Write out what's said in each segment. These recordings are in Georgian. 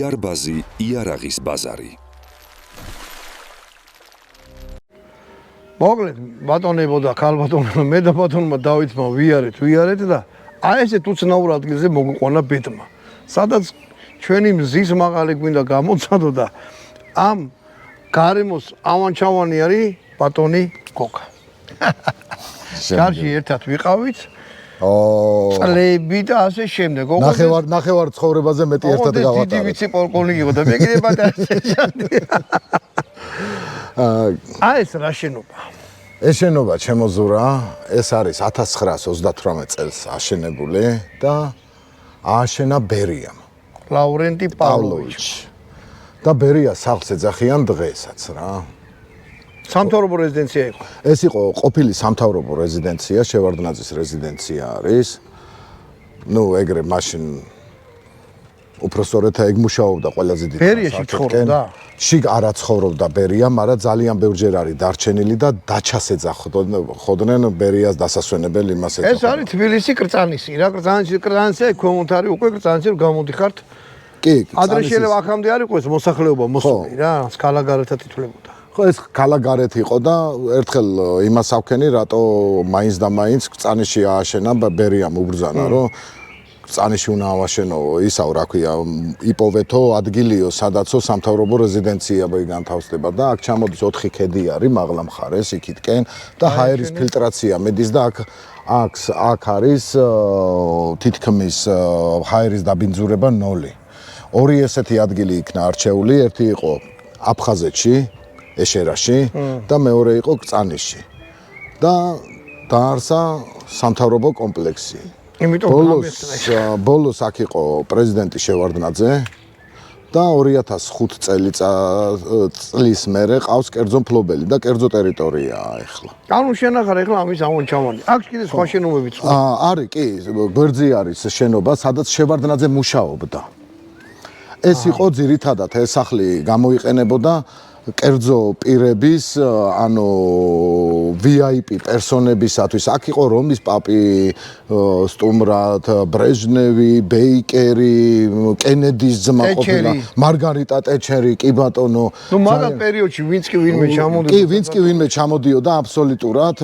იარბაზი, იარაღის ბაზარი. მოკლედ, ბატონებო და ქალბატონებო, მე და ბატონმა დავითმა ვიარეთ და აი ესეთ უცნაურ ადგილზე მოგვიყვანა ბედმა. სადაც ჩვენი მზის მაღალი გვინდა გამოცადო და ამ გარემოს ავანჩავანი არის ბატონი გოგა. გარში ერთად ვიყავით. წლები და ასე შემდეგ. ნახევარ ცხოვრებაზე მეტი ერთად გავატარეთ. დიდი ვიცი პოლკოვნიკი იყო და მე კიდე ბატონი. აი ეს რა შენობა? ეს შენობა ჩემოზურა, ეს არის 1938 წელს აშენებული და ააშენა ბერიამ. ლავრენტი პავლოვიჩ. და ბერია სახლს ეძახიან დღესაც რა. სამთავრობო რეზიდენცია იყო. ეს იყო ყოფილი სამთავრობო რეზიდენცია, შევარდნაძის რეზიდენცია არის. ნუ ეგრე მაშინ უпроსორეთა ეგ მუშაობდა ყველაზე დიდი. ბერიაში ცხოვრობდა? შიგ არა ცხოვრობდა ბერია, მაგრამ ძალიან ბევრჯერ არის დარჩენილი და დაჩას ეძახოდნენ ბერიას დასასვენებელ იმას ეძახოდნენ. ეს არის თბილისი კრწანისი რა, კრწანისი ქვემოთარი უკვე კრწანისი გამოდიხართ. კი, ადრე შეიძლება აქამდე არ იყო ეს მოსახლეობა მოსული რა, სკალაგარეთად ითვლებოდა. ხო, ეს კალაგარეთ იყო და ერთხელ იმას ავქენი, რატო მაინც და მაინც კრწანიში ააშენა ბერიამ უბრძანა, რომ კრწანიში უნდა ავაშენო ისავ რა ქვია, იპოვეთო ადგილიო, სადაცო სამთავრობო რეზიდენცია განთავსდება და აქ ჩამოდის 4 ქედი არის მაღლა მხარეს იქითკენ და ჰაერის ფილტრაცია მედის და აქ არის თითქმის ჰაერის დაბინძურება 0. ორი ესეთი ადგილი იქნა არჩეული, ერთი იყო აფხაზეთში, ეშერაში და მეორე იყო კრწანიშში. და დაარსა სამთავრობო კომპლექსი. ბოლოს აქ იყო პრეზიდენტი შევარდნაძე და 2005 წლის მერე ყავს კერძო მფლობელი და კერძო ტერიტორიაა ახლა. ანუ შენახარ ახლა ამის ავანჩავანი. აქ კიდე სხვა შენობებიც ხო? არის, კი, გვერდზე არის შენობა, სადაც შევარდნაძე მუშაობდა. ეს იყო ძირითადად ეს სახლი გამოიყენებოდა კერძო პირების, ანუ VIP პერსონებისათვის. აქ იყო რომის პაპი, სტუმრად, ბრეჟნევი, ბეიკერი, კენედის ძმა ყოფილა, მარგარიტა ტეჩერი, კი ბატონო. ნუ მაგათ პერიოდში ვინც კი ვინმე ჩამოდიოდა. კი, ვინც კი ვინმე ჩამოდიოდა აბსოლუტურად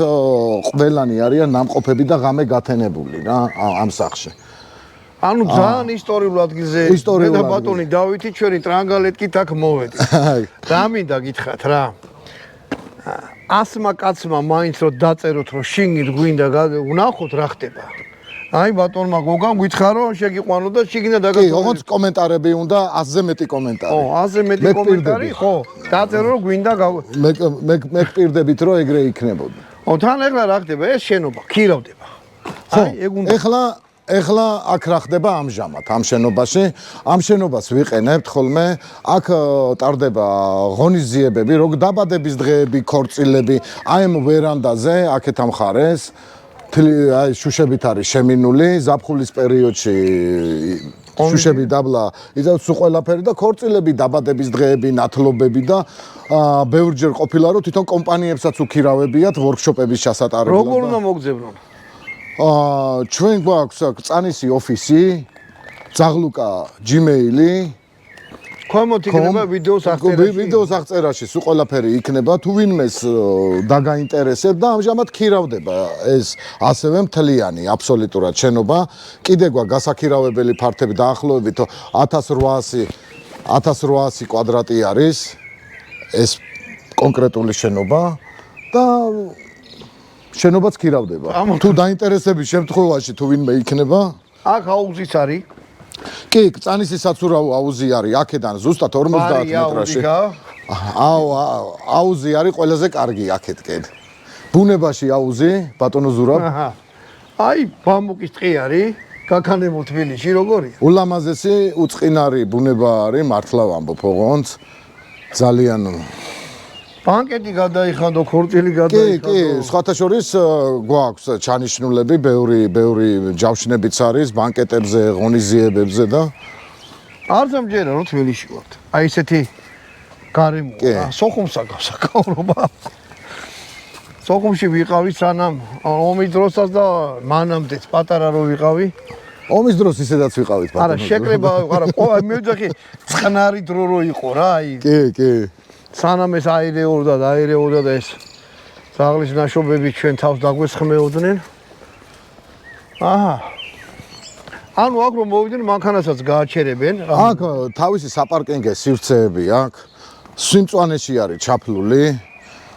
ყველანი არიან ნამყოფები და ღამე გათენებული რა ამ სახლში. ანუ ძალიან ისტორიულ ადგილზე მე და ბატონი დავითი ჩვენი ტრანგალეტკით აქ მოვედით. რა მინდა გითხრათ რა. 100-მა კაცმა მაინც რომ დაწეროთ რომ შიგნით გვინდა ვნახოთ რა ხდება. აი ბატონმა გოგამ გითხრა რომ შეგიყვანო და შიგნით დაგაგო. კი, ოღონდ კომენტარები უნდა 100-ზე მეტი კომენტარი. ხო, 100-ზე მეტი კომენტარი, ხო. დაწერო რომ გვინდა მე გპირდებით რომ ეგრე იქნებოდა. ხო, თან ახლა რა ხდება? ეს შენობა ქირავდება. აი, ეგ უნდა ეხლა აქ რა ხდება ამჟამად ამ შენობაში? ამ შენობას ვიყენებთ ხოლმე, აქ ტარდება ღონისძიებები, როგ დაბადების დღეები, ქორწილები, აი ამ ვერანდაზე, აქეთ ამ მხარეს, აი შუშებით არის შემინული, ზაფხულის პერიოდში შუშები დაბლა, იცავთ სულ ყველაფერი და ქორწილები, დაბადების დღეები, ნათლობები და ბევრჯერ ყოფილა რომ თვითონ კომპანიებსაც უქირავებიათ ვორქშოპების ჩასატარებლად. როგორ უნდა მოგძებრონ? ჩვენ გვაქვს კრწანისი ოფისი, ძაღლუკა Gmail-ი. ქვემოთ იქნება ვიდეოს აღწერაში. ვიდეოს აღწერაში სულ ყველაფერი იქნება, თუ ვინმეს დაგაინტერესებ და ამჟამად ქირავდება ეს ასევე მთლიანი აბსოლუტურად შენობა. კიდე გვაქვს გასაქირავებელი ფართები დაახლოებით 1800 კვადრატი არის ეს კონკრეტული შენობა და შენობაც ქირავდება. თუ დაინტერესების შემთხვევაში თუ ვინმე იქნება, აქ აუზიც არის. კი, კრწანისი საცურაო აუზი არის, აქედან ზუსტად 50 მეტრაში. აუზი არის ყველაზე კარგი აქეთკენ. ბუნებაში აუზი, ბატონო ზურაბ. აი, ბამბუკის ტყე არის, გაქანებულ თბილისში როგორია? ულამაზესი უწყინარი ბუნება არის, მართლა ვამბობ ოღონდ. ძალიან ბანკეტი გადაიხადო, ქორწილი გადაიხადო. კი, სხვათა შორის გვაქვს ჩანიშნულები, ბევრი ჯავშნებიც არის ბანკეტებზე, ღონისძიებებზე და არც ამჯერა რომ თბილისში ვართ. აი ესეთი გარემოა, სოხუმსა გასაკავრობა. სოხუმში ვიყავი სანამ ომის დროსაც და მანამდეც პატარა რო ვიყავი. ომის დროს ისედაც ვიყავით არა, შეკრება, არა, აი მე ვძახი წყნარი დრო რო იყო რა, აი. კი. სანამ ეს აირეობდა და ეს ზაღლის ნაშობები ჩვენ თავს დაგვესხმეოდნენ. აჰა. ანუ აქ რომ მოვიდნენ, მანქანასაც გააჩერებენ. აქ თავისი საპარკინგე სივრცეები აქვს. სიმწვანეში არის ჩაფლული.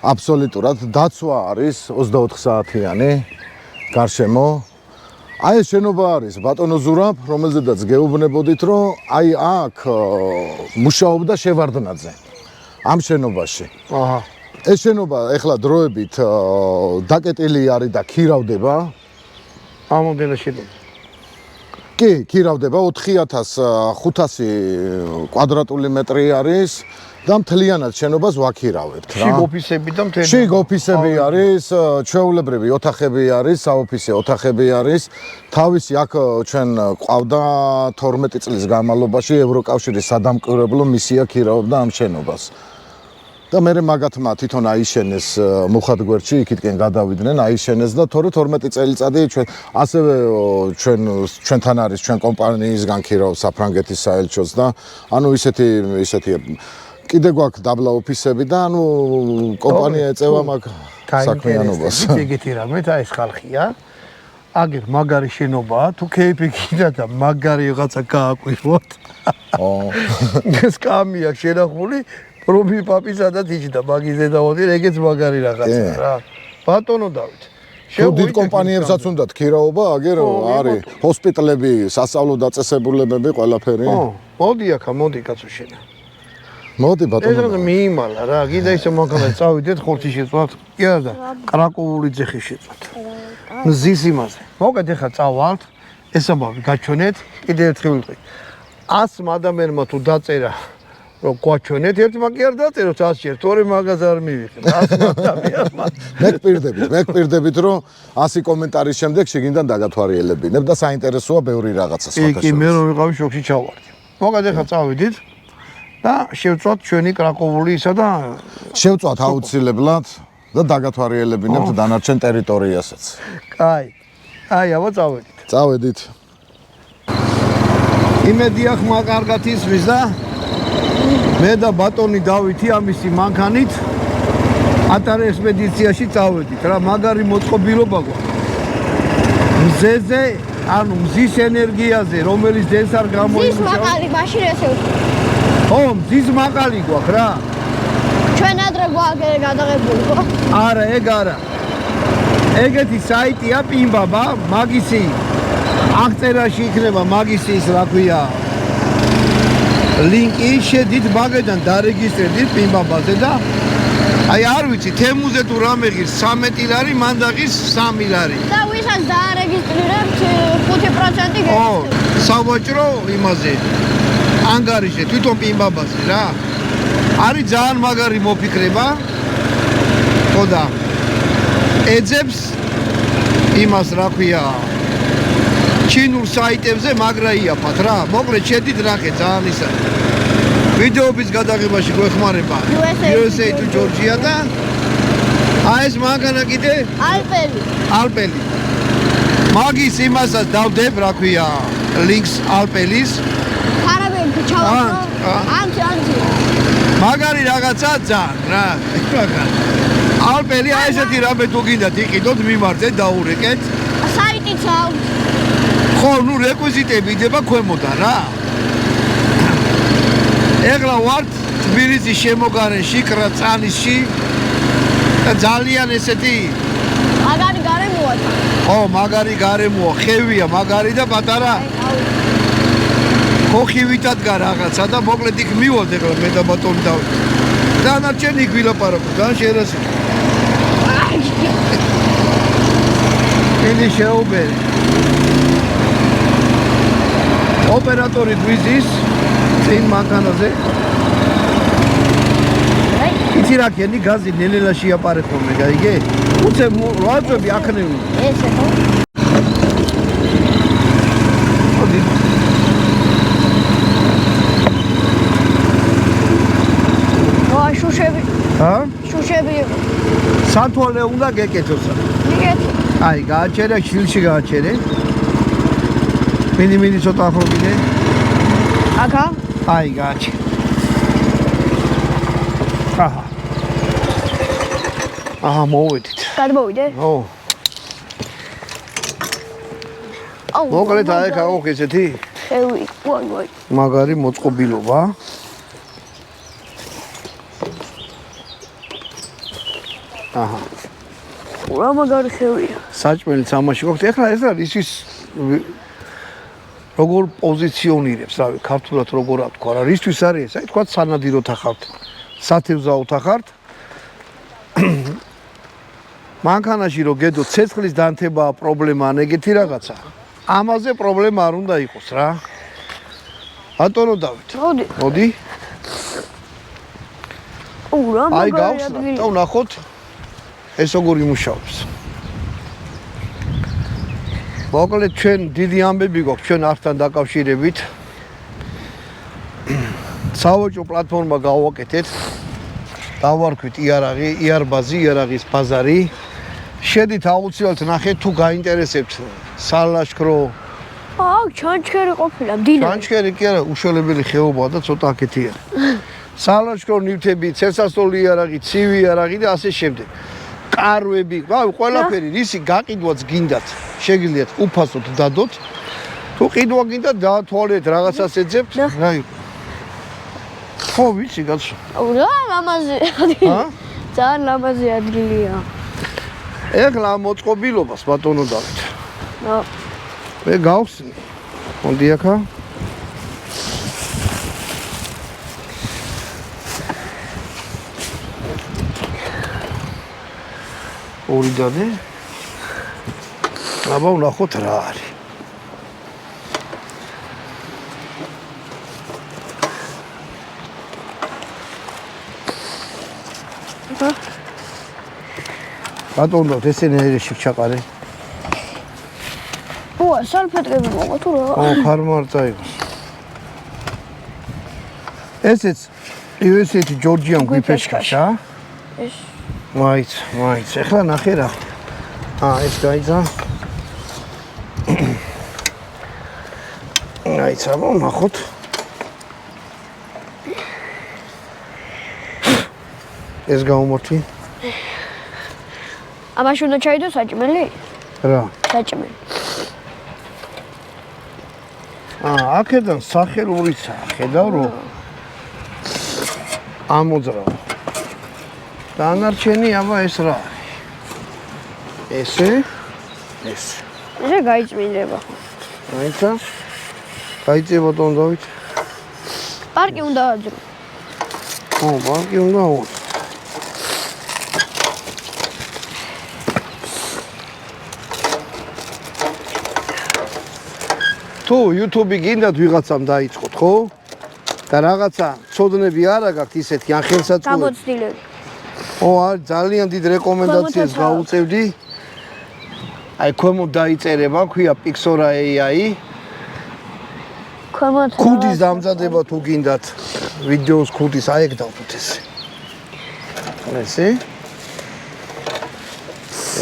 აბსოლუტურად დაცვა არის 24 საათიანი გარშემო. აი ეს შენობა არის ბატონო ზურაბ, რომელზედაც გეუბნებოდით, რომ აი აქ მუშაობდა შევარდნაძე ამ შენობაში. აჰა. ეს შენობა ეხლა დროებით დაკეტილი არის და ქირავდება. ამოდენა შენობა. კი, ქირავდება 4500 კვადრატული მეტრი არის და მთლიანად შენობას ვაქირავებთ რა. შიგ ოფისები და მთელი. შიგ ოფისები არის, ჩვეულებრივი ოთახები არის, საოფისე ოთახები არის. თავისი აქ ჩვენ ყავდა 12 წლის განმავლობაში ევროკავშირის სადამკვირვებლო მისია ქირავობდა ამ შენობას. და მე მაგათმა თვითონ აიშენეს მუხათგვერდში, იქითკენ გადავიდნენ, აიშენეს და თორე 12 წელიწადი ჩვენ ასევე ჩვენთან არის ჩვენ კომპანიისგან ქირავ საფრანგეთის საელჩოს და ანუ ისეთი კიდე გვაქვს დაბლა ოფისები და ანუ კომპანია ეწევა მაგ საქმიანობას. ეგეთი რამე და ეს ხალხია. აგერ მაგარი შენობაა, თუ ქეიფი გინდა და მაგარი რაღაცა გააკვირვოთ. ეს კამია შენახული პროფი პაპისა და თიჯდა მაგის დედაოდი, ეგეც მაგარი რაღაცა რა. ბატონო დავით. თუ დიდ კომპანიებსაც უნდათ ქირაობა, აგერ არის ჰოსპიტალები, სასწავლო დაწესებულებები, ყველაფერი. მოდი აქა, მოდი კაცო შენა. მოდი ბატონო. ეს რა მიიმალა რა, კიდე ისე მაგალითად წავიდეთ ხორცი შეწვათ, კი არა და კრაკოვული ძეხი შეწვათ. მზის იმაზე. მოგეთ ახლა წავალთ, ესამბავი გაჩვენეთ, კიდე ერთხელ ვიყავ. 100 ადამიანმა თუ დაწერა რომ გვაჩვენეთ, ერთმა კი არ დაწეროთ 100 ჯერ, თორე მაგას არ მივიღეთ. 100 ადამიანმა. მე გპირდებით, რომ 100 კომენტარის შემდეგ შეგინდან დაგათვალიერებინებ და საინტერესოა ბევრი რაღაცა სხვათა შორის. კი, მე რომ ვიყავი შოქში ჩავარდი. მოგეთ ახლა წავიდით და შევწვათ ჩვენი კრაკოვული ისა და შევწვათ აუცილებლად და დაგათვალიერებინებთ დანარჩენ ტერიტორიასაც. კაი. აი, აბა წავედით. წავედით. იმედი აქვს მაგარგად ისმის და მე და ბატონი დავითი ამისი მანქანით ატარე ექსპედიციაში წავედით რა, მაგარი მოწყობილობა გვაქვს. მზეზე, ანუ მზის ენერგიაზე, რომელიც დენს არ გამოიმუშაოს. მზის მაყალი მაშინ ესე ვთქვი. ო, მზის მაყალი გვაქვს რა. ჩვენ ადრე გვაქვს გადაღებული ხო? არა, ეგ არა. ეგეთი საიტია პიმბაბა, მაგისი. აღწერაში იქნება მაგისის, რა ქვია, ლინკი, შედით მაგედან დარეგისტრირდით პიმბაბაზე და აი არ ვიცი, თემუზე თუ რამე ღირს 13 ლარი, მან დაღირს 3 ლარი. და ვისაც დაარეგისტრირებთ 5% გექცევთ. ო, სავაჭრო იმაზე. ანგარიშზე თვითონ პიმბაბაზე რა. არის ძალიან მაგარი მოფიქრება. ხო და ეძებს იმას რა ქვია ჩინურ საიტებზე მაგრა იაფათ რა. მოკლედ შედით ნახეთ ძალიან ისა. ვიდეოების გადაღებაში გვეხმარება USA თუ ჯორჯია და აი ეს მანქანა კიდე ალპელი. მაგის იმასაც დავდებ რა ქვია ლინკს ალპელის. ხარაბები ჩავაწყო. ანჩი. მაგარი რაღაცა ძალიან რა. ალპელი აი ესეთი რამე თუ გინდათ იყიდოთ, მიმართეთ, დაურეკეთ. საიტიც აქვს. ხო, ნუ რეკვიზიტები იდება ქვემოდან რა. ეგლა ვართ თბილისის შემოგარენში, კრაწანისში და ძალიან ესეთი მაგარი გარემოა. ხო, მაგარი გარემოა, ხევია მაგარი და პატარა ხოხივითად გა რაღაცა და მოკლედ იქ მივод ეგლა მე და ბატონი დავით. დანარჩენი იქ ვილაპარაკოთ, ძალიან შეერასი. დიდი შეუბერი. ოპერატორი გვიზის წინ მანქანაზე. იცი რა ქენი გაზი ნელელაში აპარეთ ხოლმე, გაიგე? უცე როაწები აქნევი. ესე ხო? მოდი. შუშები. ჰა? შუშები. სათვალე უნდა გეკეთოს. მიგეთ. აი, გააჩერე, შილში გააჩერე. მიდი ცოტა ახლა მიდე. აკა? აი გაჩი. აჰა მოვედით. გადმოვიდე? ო. აუ. მოკლედ აი გაუხ ესეთი შევი. ვაი. მაგარი მოწყობილობა. აჰა. რა მაგარი შევია. საჭმელი სამაში გვაქვს. ეხლა ეს არის ის როგორ პოზიციონირებს, რავი, ქართულად როგორ თქვა რა, რისთვის არის ეს? აი თქვა სანადიროთ ახავთ. სათევზაოთ ახართ. მანქანაში რო გედო ცეცხლის დანთებაა პრობლემა ან ეგეთი რაღაცა. ამაზე პრობლემა არ უნდა იყოს რა. ბატონო დავით. მოდი. რა აი მაგარი გავს ადგილი. და ვნახოთ ეს როგორ იმუშავებს. მოკლედ ჩვენ დიდი ამბები გვაქვს ჩვენ ართან დაკავშირებით. სავაჭრო პლატფორმა გავაკეთეთ. დავარქვით იარაღი, იარბაზი, იარაღის ბაზარი. შედით აუცილებლად ნახეთ თუ გაინტერესებთ სალაშქრო. აუ, ჩანჩქერი ყოფილა, მდინარე. ჩანჩქერი კი არა, უშველებელი ხეობაა და ცოტა აქეთი არის. სალაშქრო ნივთები, ცეცხლსასროლი იარაღი, ცივი იარაღი და ასე შემდეგ. კარვები, რავი, ყველაფერი, რისი გაყიდვაც გინდათ, შეგიძლიათ უფასოდ დადოთ. თუ ყიდვა გინდათ, დაათვალეთ, რაღაცას ეძებთ, რა იყო. ხო, ვიცი, კაცო. რა ლამაზი ადგილი. ძალიან ლამაზი ადგილია. ეხლა მოწყობილობას ბატონო დავით. მე გავხსნი. მოდი ახლა. ორი დადე. აბა ვნახოთ რა არის. ბატონო ესენი ერეში ჩაყარე. ო, სალფეტკები მოყვა თუ რა? ო, ფარმართა იყოს. ესეც USA-ი ჯორჯიან გვიფეშკაშა. ეს მაიც. ეხლა ნახე რა. ეს გაიცა. გაიცა, ნახოთ. ეს გამომართვი. ამაში უნდა ჩაიდო საჭმელი? რა. საჭმელი. აქედან სახელურიცა, ხედავ რომ ამოძრავ. დანარჩენი აბა ეს რა არის? ეს. ესე გაიწმინდება. აიცა. გაიწება თონ დავით. პარკი უნდა აძრო. ო, პარკი უნდა აძრო. თუ YouTube-ი გინდათ ვიღაცამ დაიწყოთ, ხო? და რაღაცა ცოდნები არა გაქვთ ისეთი ან ხელსაწყოები. გამოცდილები. ო, ძალიან დიდ რეკომენდაციას გაუწევდი. აი, ქვემოთ დაიწერება, ქვია Pixora AI. ქვემოთ. ქუდის დამზადება თუ გინდათ ვიდეოს ქუდის, აი ეგ დავთოთ ესე. ესე.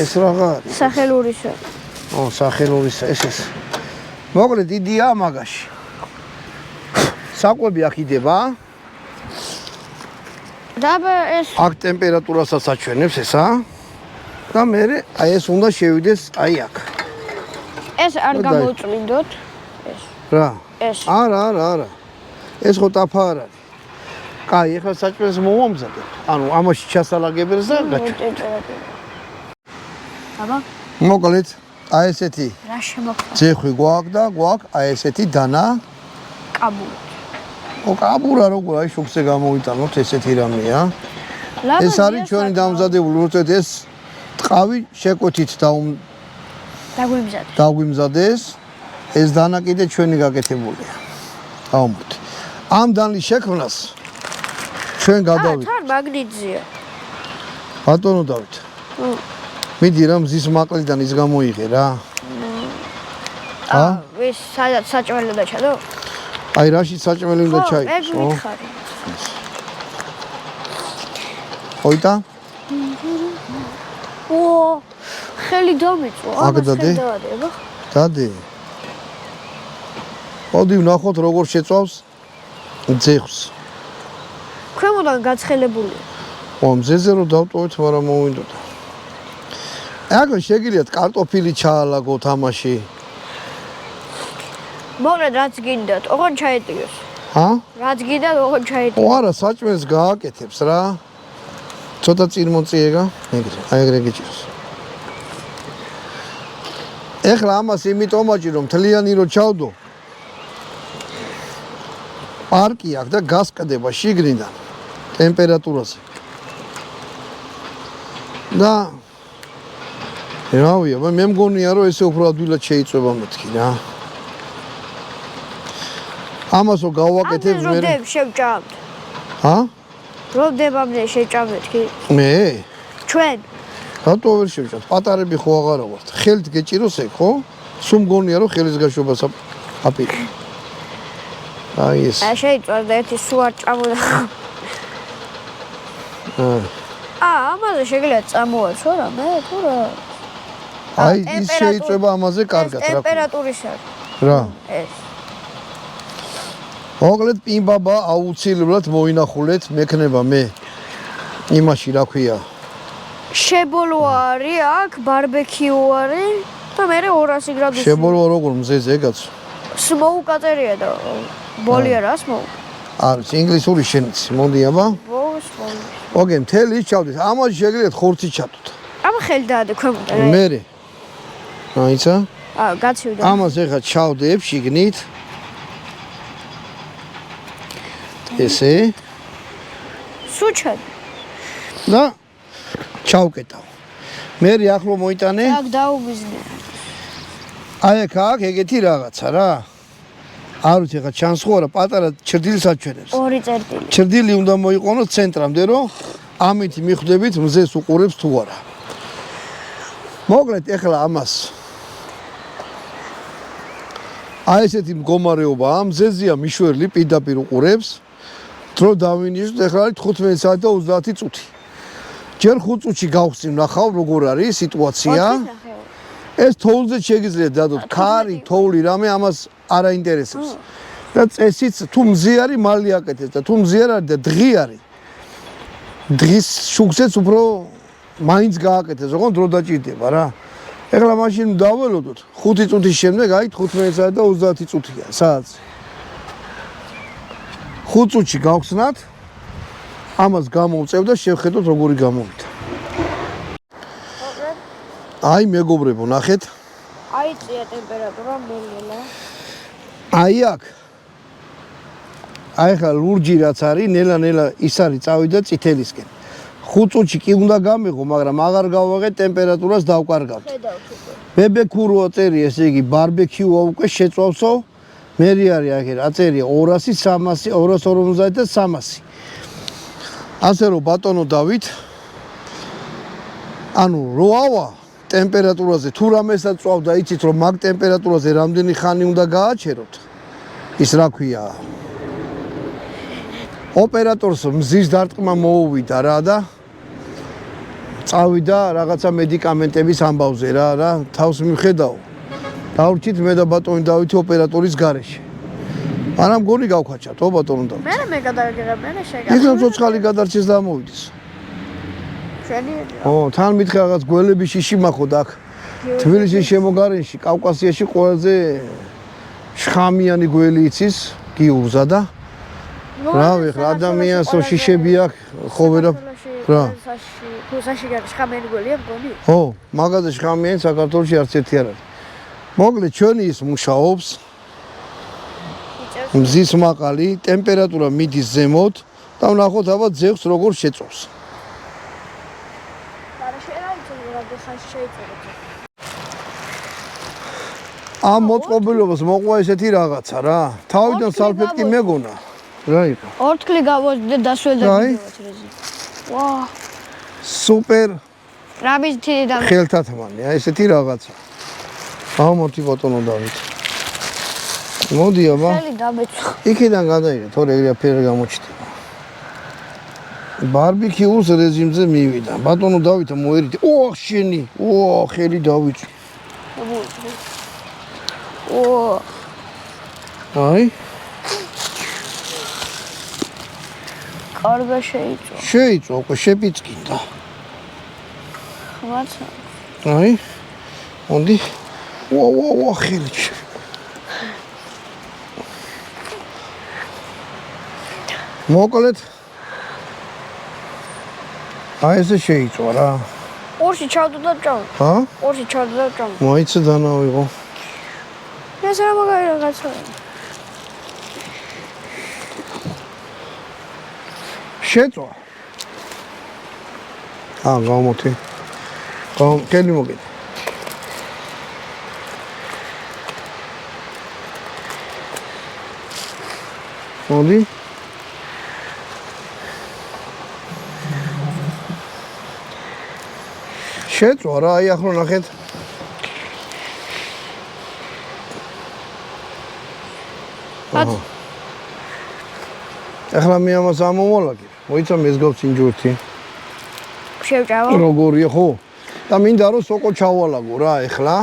ეს რაღა არის? სახელურისა. ო, სახელურისა, ეს. მოკლედ დიდია მაგაში. საკვები აქიდება. და ეს აქ ტემპერატურასაც აჩვენებს ესა. და მე აი ეს უნდა შევიდეს აი აქ. ეს არ გამოუწმინდოთ. ეს. რა? ეს. არა. ეს ხო ტაფა არ არის. კაი, ეხლა საჭმელს მომამზადებ. ანუ ამაში ჩასალაგებელს და გაჩვენე. აბა. მოკლედ აი ესეთი რა შემოხდა? ძეხვი გვაქვს და გვაქვს აი ესეთი დანა კაბური. ო, კაბურა როგორ აი შუქზე გამოვიტანოთ ესეთი რამეა. ეს არის ჩვენი დამზადებული, უბრალოდ ეს ტყავი შეკვეთით დაგვიმზადეს. ეს დანა კიდე ჩვენი გაკეთებულია. ავმოთ. ამ დანის შექმნას ჩვენ გადავიდეთ. თან მაგნიტზეა. ბატონო დავით. მიდი რა მზის მაკლიდან ის გამოიღე რა. ეს სადაც საჭმელი უნდა ჩადო? აი რაში საჭმელი უნდა ჩაიდოს? ეგ მითხარი. ხოიტა? ო, ხელი დამიწვა. აქ დადე? დადე. მოდი ვნახოთ როგორ შეწვავს ძეხს. ქვემოდან გაცხელებული. მზეზე რომ დავტოვეთ, მაგრამ მოვინდოდა. აგრე შეგიძლიათ კარტოფილი ჩაალაგოთ ამაში. მოგეთ რაც გინდათ, ოღონდ ჩაეტიოს. ჰა? რაც გინდათ, ოღონდ ჩაეტიოს. არა, საჭმელს გააკეთებს რა. ცოტა წინ მოწიეგა, ეგრე გიჭირს. ეხლა ამას იმიტომ მაჭირო, მთლიანი რო ჩავდო. პარკი აქვს და გასკდება შიგნიდან ტემპერატურაზე. და რავია, მე მგონია რომ ესე უფრო ადვილად შეიწება მეთქი რა. ამას რო გავაკეთებ მე. როდებ შევჭამთ. ჰა? როდებამდე შევჭამთ კი? მე? ჩვენ. რატო ვერ შევჭამთ? პატარები ხო აღარა ვართ. ხელით გეჭიროს ეგ, ხო? სულ მგონია რომ ხელის გაშვებას აპირი. აი ეს. შეიწვას და ერთი სულ არ ჭამოდა. ამაზე შეგიძლიათ წამოაჩო რა, მე თუ რა. აი ის შეიწება ამაზე კარგად რა. ტემპერატურის არის. რა. ეს. მოკლედ პინბაბა აუცილებლად მოინახულეთ, მექნება მე იმაში რა ქვია. შებოლო არის, აქ ბარბეკიუ არის და მე 200 გრადუსი. შებოლოა როგორ მზეზე ეგაც? სმოუ კაწერია და ბოლი არა სმოუ. არის ინგლისური შენიც, მოდი აბა. სმოუ. ოგე, მთელი ის ჩავდით. ამაში შეგიძლიათ ხორცი ჩადოთ. აბა ხელი დაადე ქვემოდან. მერე. აიცა? გაცივდა. ამას ეხლა ჩავდებ შიგნით. ესე. სუჩად. და ჩავკეტავ. მერე ახლო მოიტანე. აქ დაუბიზნე. აი აქ ეგეთი რაღაცა რა. არ ვიცი ხა ჩანს ხო არა პატარა ჩრდილს აჩვენებს. 2 წერტილი. ჩრდილი უნდა მოიყონოს ცენტრამდე რომ ამით მიხვდებით მზეს უყურებს თუ არა. მოკლედ ეხლა ამას აი ესეთი მდგომარეობაა, მზეზეა მიშვერლი პირდაპირ უყურებს. დრო დავინიშნოთ ეხლა არის 15 საათი და 30 წუთი. ჯერ 5 წუთში გავხსნი ნახავ როგორ არის სიტუაცია. ეს თოვლზე შეგიძლიათ დადოთ ქარი, თოვლი, რამე ამას არ აინტერესებს. და წესიც თუ მზე არის, მალე აკეთებს და თუ მზე არ არის და დღი არის. დღის შუქზეც უფრო მაინც გააკეთებს, ოღონდ დრო დაჭირდება რა. ეხლა მაშინ დაველოდოთ 5 წუთის შემდეგ აი 15 საათი და 30 წუთია საათზე. 5 წუთში გავხსნათ. ამას გამოვწევ და შევხედოთ როგორი გამოვიდა. აი მეგობრებო, ნახეთ. აი წია ტემპერატურა მელელა. აი აქ. აი ხა ლურჯი რაც არის, ნელა-ნელა ის არის წავიდა წითელისკენ. 5 წუთში კი უნდა გამიღო, მაგრამ აღარ გავაღეთ ტემპერატურას დავკარგავთ. ხედავთ უკვე. ბებეკუროა წერი, ესე იგი ბარბეკიუა უკვე შეწვავსო. მერი არის აქ აწერია 200, 300, 250 და 300. ასე რომ ბატონო დავით ანუ როავა ტემპერატურაზე თუ რამესაც წვავდა, იცით რომ მაგ ტემპერატურაზე რამდენი ხანი უნდა გააჩეროთ? ის რა ქვია? ოპერატორს მზის დარტყმა მოუვიდა რა და წავიდა რაღაცა მედიკამენტების ამბავზე რა, თავს მიხედავ. დავრჩით მე და ბატონი დავითი ოპერატორის გარეშე. არა მგონი გავქაჩათ, ო ბატონო დავით. მე გადაგიღებ, მე შეგა. იქნებ ცოცხალი გადარჩეს და ამოვიდეს. შენი. თან მითხე რაღაც გველები შიში მახოთ აქ. თბილისის შემოგარენში, კავკასიაში ყველაზე შხამიანი გველი იცის გიურზა და რავი, ხა ადამიანსო შიშები აქვს, ხო ვერა რა. ფუსაში შხამიანი გველია მგონი? ო, მაგაზე შხამიანი საქართველოში არც ერთი არ არის. მოკლედ ჩვენი ის მუშაობს. მზის მაყალი, ტემპერატურა მიდის ზემოთ და ვნახოთ აბა ძევს როგორ შეწოვს. ამ მოწყობილობას მოყვა ესეთი რაღაცა რა. თავიდან სალფეტკი მეგონა. რა იყო? ორთქლი გავოდი და დასველი და მივაჩრეზე. ვა. სუპერ. რამის თილი და ხელთათმანი, აი ესეთი რაღაცა. ამოთი ბატონო დავით. მოდი აბა. ხელი დამეწვა. იქიდან გადაიღე, თორე ეგრე ფერი გამოჩნდება. ბარბეკიუს რეჟიმზე მივიდა. ბატონო დავითა მოერიდე. ოხ შენი. ოხ ხელი დავიწვი. ო. აი კარგა შეიწვა. შეიწვა უკვე შეპიწყინდა. ხმაცა. აი მოდი ვა ხილჩ მოკლედ აი ესე შეიწვა რა. ორში ჩავდო და ჭამ. ჰა? ორში ჩავდო და ჭამ. მოიცე დანავიღო. ეს რა მაგარი რაღაცა. შეწვა. გამოთი. კელი მოგიდე. მოდი. შეწვა რა, აი ახლა ნახეთ. აჰა. ახლა მე ამას ამომოლაგე. მოიცა მეზგავს ინჯურთი. შევჭავა. როგორია ხო? და მინდა რომ სოკო ჩავალაგო რა ახლა.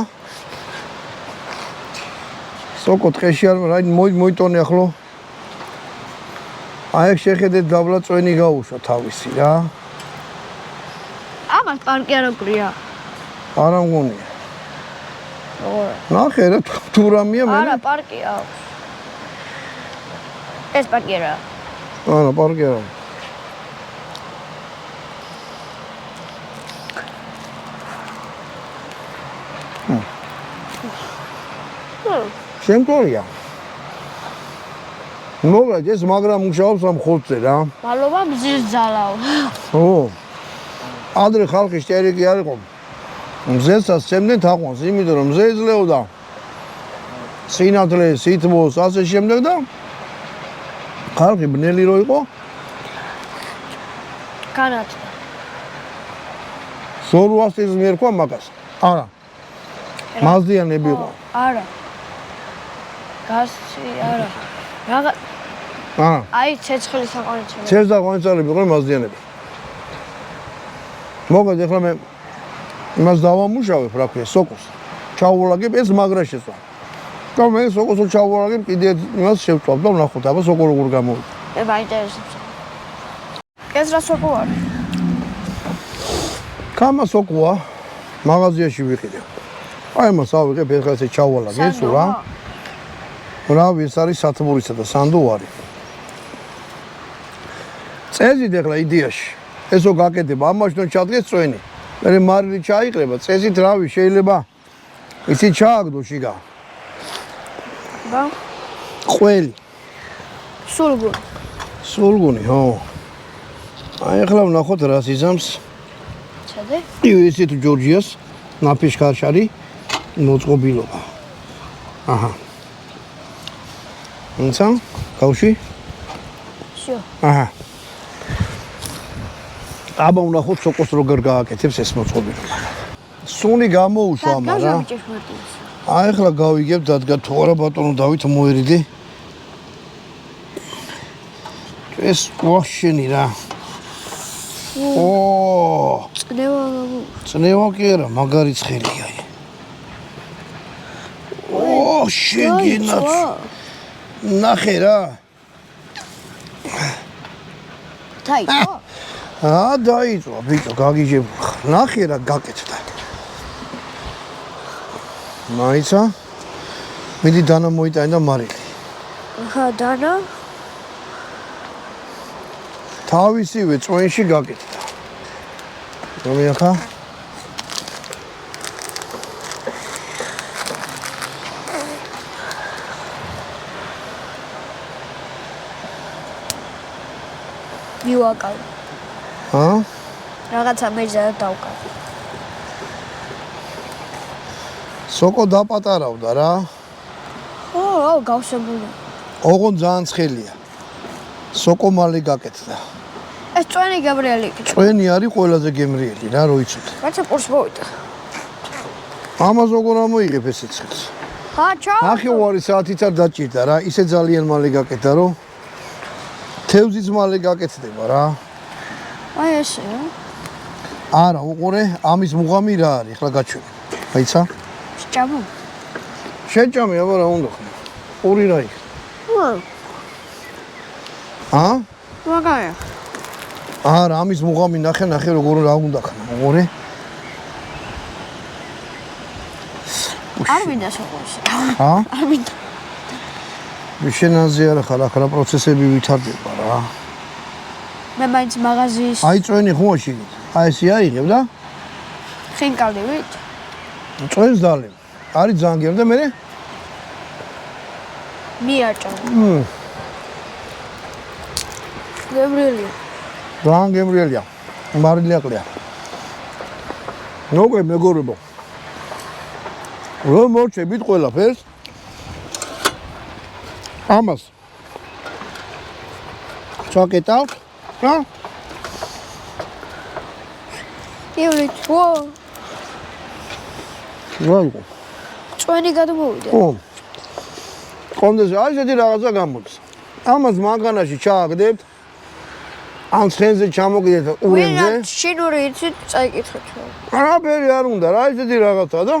სოკო ტყეში არ მოიტონე ახლა. აი შეხედეთ დაბლა წვენი გაუშვა თავისი რა. ამას პარკი არ აკვირია. არა მგონია. როგორ? ნახე რა თუ რამეა მე. არა, პარკი აქვს. ეს პარკი არა. არა, პარკი არა. შემკორია. მოგეთ ეს მაგრამ მუშაობს ამ ხოთზე რა. მადლობა მზის ძალაო. ო. ადრე ხალხი შტერიკი არ იყო. მზესაც შემდნენ თაყვანს, იმიტომ რომ მზე ეძლეოდა. სინათლეს, სითბოს, ასე შემდეგ და ხალხი ბნელი რო იყო. განათდა. ზოროასტრიზმი ერქვა მაგას. არა. მაზდიანები იყო. არა. გასცი არა. რაღა არა. აი ცეცხლის საყვანიცელი. ცეცხლის საყვანიცელები იყო მაზდიანები. მოგეთ ახლა მე იმას დავამუშავებ რა ქვია სოკოს. ჩაუვალაგებ ეს მაგრა შეცვა. და მე სოკოს ჩაუვალაგებ კიდე იმას შევწვავ და ვნახოთ აბა სოკო როგორ გამოვიდა. მე მაინტერესებს. ეს რა სოკო არის? კამა სოკოა მაღაზიაში ვიყიდე. აი მას ავიღებ ახლა ესე ჩაუვალაგე ეს რა. რავი ეს არის სათბურისა და სანდუარი. წეზით ახლა იდეაში. ესო გაკეთება, ამაშნო ჩადგეს წვენი. მე მარილი ჩაიყრება, წეზით რავი შეიძლება ისი ჩააგდო შიგა. და ყველი. სულგუნი. სულგუნი, ხო. აი ახლა ვნახოთ რა სიზამს. ჩადე? ისე თუ ჯორჯიას ნაფიშკარშარი მოწყობილობა. აჰა. ინცა, გავში? შო. აჰა. აბა ვნახოთ სოკოს როგორ გააკეთებს ეს მოწყობილობა. სუნი გამოუშვა მაგრამ. გაზომი ჭეშმარიტეს. აი ახლა გავიგებ დადგა თუ არა ბატონო დავით მოერიდი. ეს ვაშენი რა. ო, წნევა წნევა კი არა, მაგარი ცხელია. ო, შეგინაც. ნახე რა. დაიწყო? დაიწყო, ბიჭო, გაგიჟებული ხარ. ნახე რა გაკეთდა. მაიცა. მიდი დანა მოიტანე და მარილი. ხა დანა? თავისივე წვენში გაკეთდა. რომი ახლა? მივაკავ. ჰა? რაღაცა მეძა დავკავ. სოკო დაპატარავდა რა. ო, გავსებული. ოღონ ძალიან ცხელია. სოკო მალე გაკეთდა. ეს წვენი გაბრიელი. წვენი არის ყველაზე გემრიელი რა, რო იცოდე. რაცა პურს მოვიდა. ამას როგორ ამოიღებ ესე ცხელს? ხა, ჩავა. ნახევარი საათით არ დაჭირდა რა, ისე ძალიან მალე გაკეთდა რომ თევზიც მალე გაკეთდება რა. აი ესე რა. არა, უყურე, ამის მუღამი რა არის, ახლა გაჩვენე. აიცა? ჭამო. შეჭამე, აბა რა უნდა ხმა. ორი რა იქ. მაგარია. არა, ამის მუღამი ნახე როგორ რა უნდა ქნა. ორი. არ მინდა შეყვეში. არ მინდა. შენაზე არა ხარ, ახლა პროცესები ვითარდება რა. მე მაინც მაღაზიის აი წვენი ხუაში. აი ესე აიღებ და ხინკალივით. წვენს დალევ. არის ძალიან გემ და მე მიაჭამ. გემრიელია. ძალიან გემრიელია. მარილიაკლია. ნოგვე მეგობრებო. რომ მოჩებით ყველაფერს. ამას. ჩაკეტავთ, რა? ივლით, ო, რა იყო? წვენი გადმოვიდა. ო. კონდეზე აი ესეთი რაღაცა გამოდის. ამას მანქანაში ჩააგდებთ. ან ცხენზე ჩამოგიდეთ ურემზე. ვიღაც შინური იცით წაიკითხეთ. არაფერი არ უნდა რა ესეთი რაღაცა და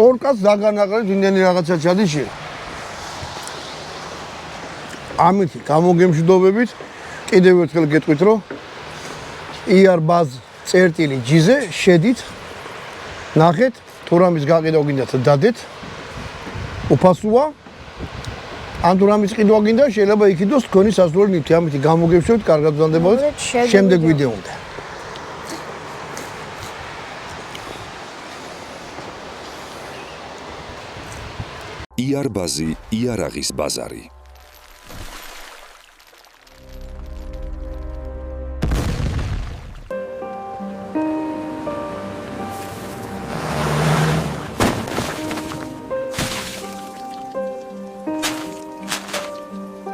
ორ კაც დაგანაყრეთ იმდენი რაღაცა ჩადიში. ამით გამოგემშვიდობებით კიდევ ერთხელ გეტყვით რომ iarbaz.gz-ზე შედით ნახეთ თუ რამის გაყიდვა გინდათ დადეთ უფასოა ან თუ რამის ყიდვა გინდა შეიძლება იქიდოს თქვენი საზღვარი ნივთი ამით გამოგემშვიდობთ კარგად ვზანდებოდეთ შემდეგ ვიდეომდე იარბაზი იარაღის ბაზარი